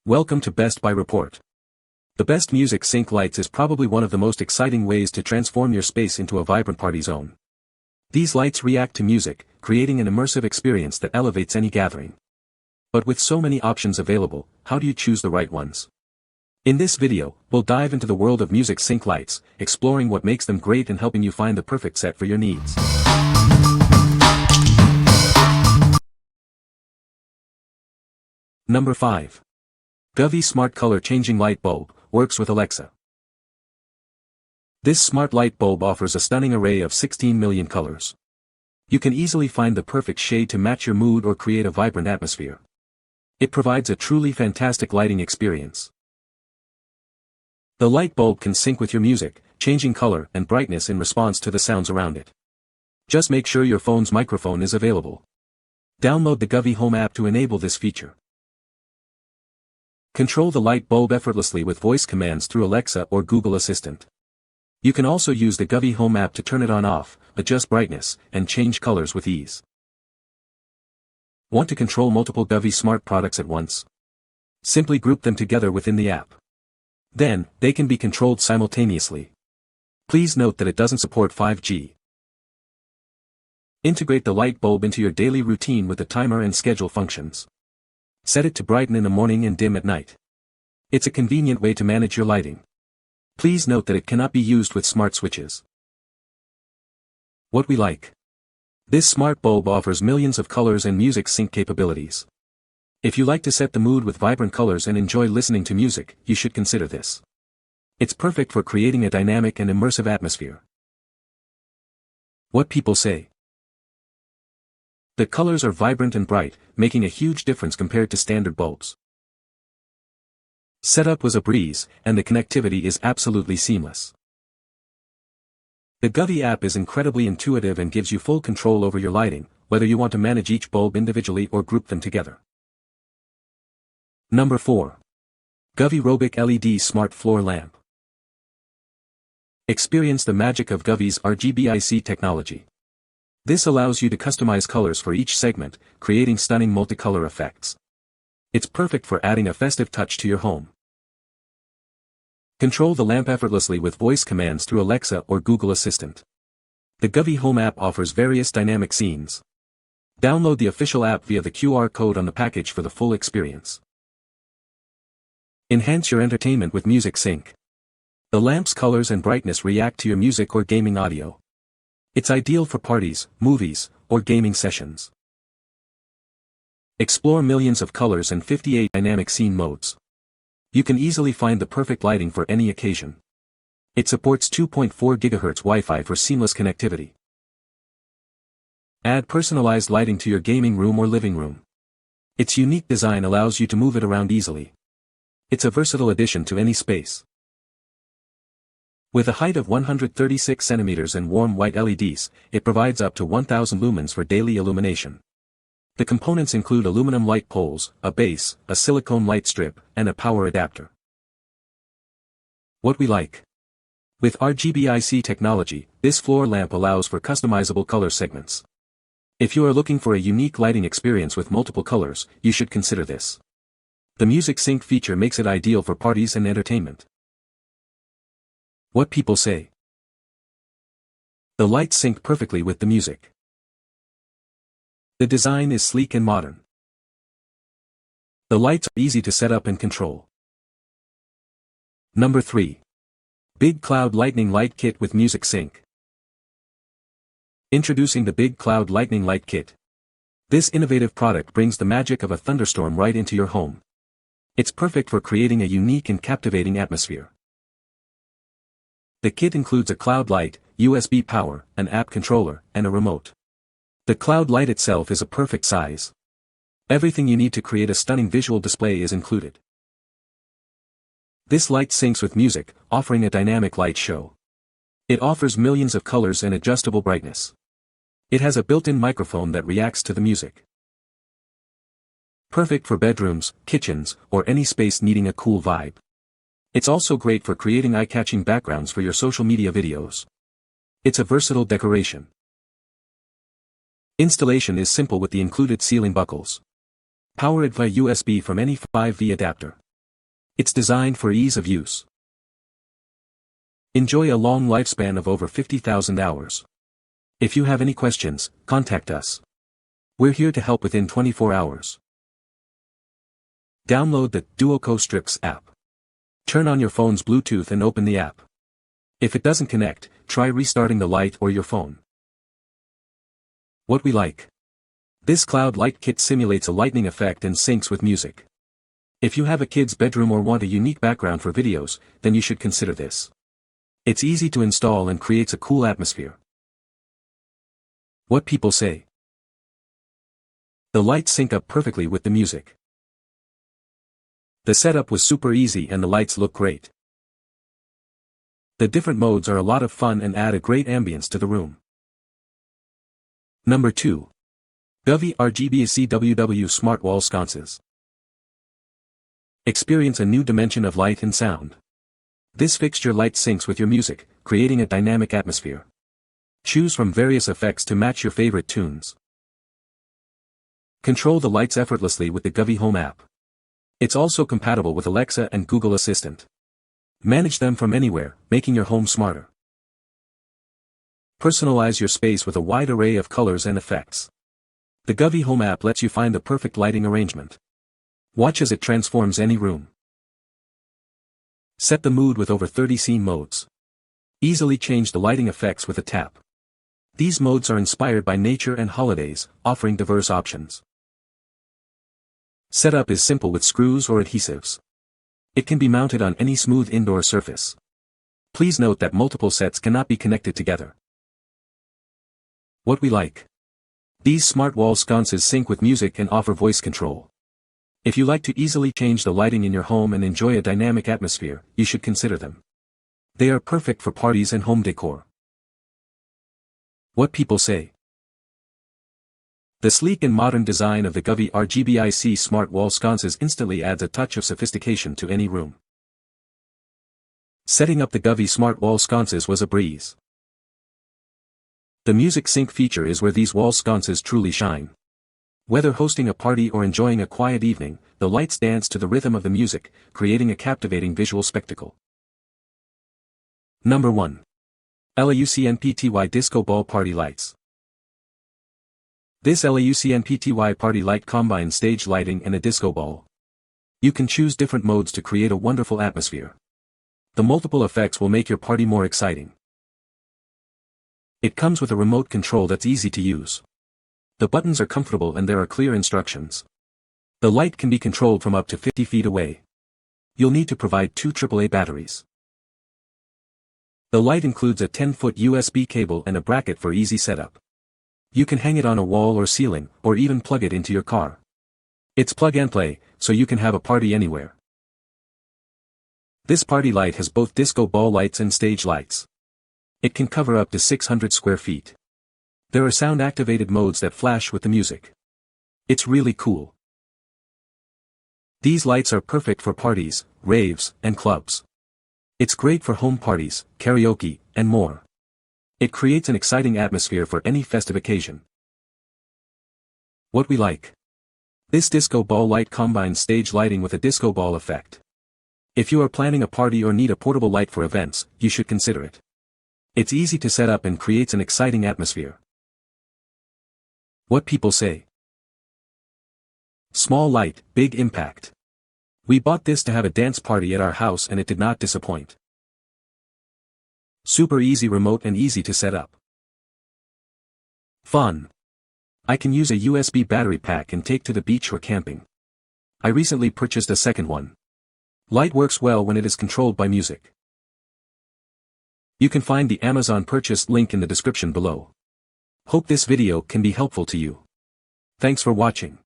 Welcome to Best Buy Report. The Best Music Sync lights is probably one of the most exciting ways to transform your space into a vibrant party zone. These lights react to music, creating an immersive experience that elevates any gathering. But with so many options available, how do you choose the right ones? In this video, we'll dive into the world of music sync lights, exploring what makes them great and helping you find the perfect set for your needs. Number 5. Govee Smart Color Changing Light Bulb, works with Alexa. This smart light bulb offers a stunning array of 16 million colors. You can easily find the perfect shade to match your mood or create a vibrant atmosphere. It provides a truly fantastic lighting experience. The light bulb can sync with your music, changing color and brightness in response to the sounds around it. Just make sure your phone's microphone is available. Download the Govee Home app to enable this feature. Control the light bulb effortlessly with voice commands through Alexa or Google Assistant. You can also use the Govee Home app to turn it on/off, adjust brightness, and change colors with ease. Want to control multiple Govee smart products at once? Simply group them together within the app. Then, they can be controlled simultaneously. Please note that it doesn't support 5G. Integrate the light bulb into your daily routine with the timer and schedule functions. Set it to brighten in the morning and dim at night. It's a convenient way to manage your lighting. Please note that it cannot be used with smart switches. What we like. This smart bulb offers millions of colors and music sync capabilities. If you like to set the mood with vibrant colors and enjoy listening to music, you should consider this. It's perfect for creating a dynamic and immersive atmosphere. What people say. The colors are vibrant and bright, making a huge difference compared to standard bulbs. Setup was a breeze, and the connectivity is absolutely seamless. The Govee app is incredibly intuitive and gives you full control over your lighting, whether you want to manage each bulb individually or group them together. Number 4. Govee Robic LED Smart Floor Lamp. Experience the magic of Govee's RGBIC technology. This allows you to customize colors for each segment, creating stunning multicolor effects. It's perfect for adding a festive touch to your home. Control the lamp effortlessly with voice commands through Alexa or Google Assistant. The Govee Home app offers various dynamic scenes. Download the official app via the QR code on the package for the full experience. Enhance your entertainment with music sync. The lamp's colors and brightness react to your music or gaming audio. It's ideal for parties, movies, or gaming sessions. Explore millions of colors and 58 dynamic scene modes. You can easily find the perfect lighting for any occasion. It supports 2.4 GHz Wi-Fi for seamless connectivity. Add personalized lighting to your gaming room or living room. Its unique design allows you to move it around easily. It's a versatile addition to any space. With a height of 136 cm and warm white LEDs, it provides up to 1000 lumens for daily illumination. The components include aluminum light poles, a base, a silicone light strip, and a power adapter. What we like. With RGBIC technology, this floor lamp allows for customizable color segments. If you are looking for a unique lighting experience with multiple colors, you should consider this. The music sync feature makes it ideal for parties and entertainment. What people say. The lights sync perfectly with the music. The design is sleek and modern. The lights are easy to set up and control. Number 3. Big Cloud Lightning Light Kit with Music Sync. Introducing the Big Cloud Lightning Light Kit. This innovative product brings the magic of a thunderstorm right into your home. It's perfect for creating a unique and captivating atmosphere. The kit includes a cloud light, USB power, an app controller, and a remote. The cloud light itself is a perfect size. Everything you need to create a stunning visual display is included. This light syncs with music, offering a dynamic light show. It offers millions of colors and adjustable brightness. It has a built-in microphone that reacts to the music. Perfect for bedrooms, kitchens, or any space needing a cool vibe. It's also great for creating eye-catching backgrounds for your social media videos. It's a versatile decoration. Installation is simple with the included ceiling buckles. Power it via USB from any 5V adapter. It's designed for ease of use. Enjoy a long lifespan of over 50,000 hours. If you have any questions, contact us. We're here to help within 24 hours. Download the Duoco Strips app. Turn on your phone's Bluetooth and open the app. If it doesn't connect, try restarting the light or your phone. What we like. This cloud light kit simulates a lightning effect and syncs with music. If you have a kid's bedroom or want a unique background for videos, then you should consider this. It's easy to install and creates a cool atmosphere. What people say. The lights sync up perfectly with the music. The setup was super easy and the lights look great. The different modes are a lot of fun and add a great ambience to the room. Number 2. Govee RGBICWW Smart Wall Sconces. Experience a new dimension of light and sound. This fixture light syncs with your music, creating a dynamic atmosphere. Choose from various effects to match your favorite tunes. Control the lights effortlessly with the Govee Home app. It's also compatible with Alexa and Google Assistant. Manage them from anywhere, making your home smarter. Personalize your space with a wide array of colors and effects. The Govee Home app lets you find the perfect lighting arrangement. Watch as it transforms any room. Set the mood with over 30 scene modes. Easily change the lighting effects with a tap. These modes are inspired by nature and holidays, offering diverse options. Setup is simple with screws or adhesives. It can be mounted on any smooth indoor surface. Please note that multiple sets cannot be connected together. What we like. These smart wall sconces sync with music and offer voice control. If you like to easily change the lighting in your home and enjoy a dynamic atmosphere, you should consider them. They are perfect for parties and home decor. What people say. The sleek and modern design of the Govee RGBIC Smart Wall Sconces instantly adds a touch of sophistication to any room. Setting up the Govee Smart Wall Sconces was a breeze. The music sync feature is where these wall sconces truly shine. Whether hosting a party or enjoying a quiet evening, the lights dance to the rhythm of the music, creating a captivating visual spectacle. Number 1. LAUCNPTY Disco Ball Party Lights. This LAUCNPTY party light combines stage lighting and a disco ball. You can choose different modes to create a wonderful atmosphere. The multiple effects will make your party more exciting. It comes with a remote control that's easy to use. The buttons are comfortable and there are clear instructions. The light can be controlled from up to 50 feet away. You'll need to provide 2 AAA batteries. The light includes a 10-foot USB cable and a bracket for easy setup. You can hang it on a wall or ceiling, or even plug it into your car. It's plug and play, so you can have a party anywhere. This party light has both disco ball lights and stage lights. It can cover up to 600 square feet. There are sound-activated modes that flash with the music. It's really cool. These lights are perfect for parties, raves, and clubs. It's great for home parties, karaoke, and more. It creates an exciting atmosphere for any festive occasion. What we like. This disco ball light combines stage lighting with a disco ball effect. If you are planning a party or need a portable light for events, you should consider it. It's easy to set up and creates an exciting atmosphere. What people say. Small light, big impact. We bought this to have a dance party at our house and it did not disappoint. Super easy remote and easy to set up. Fun. I can use a USB battery pack and take to the beach or camping. I recently purchased a second one. Light works well when it is controlled by music. You can find the Amazon purchase link in the description below. Hope this video can be helpful to you. Thanks for watching.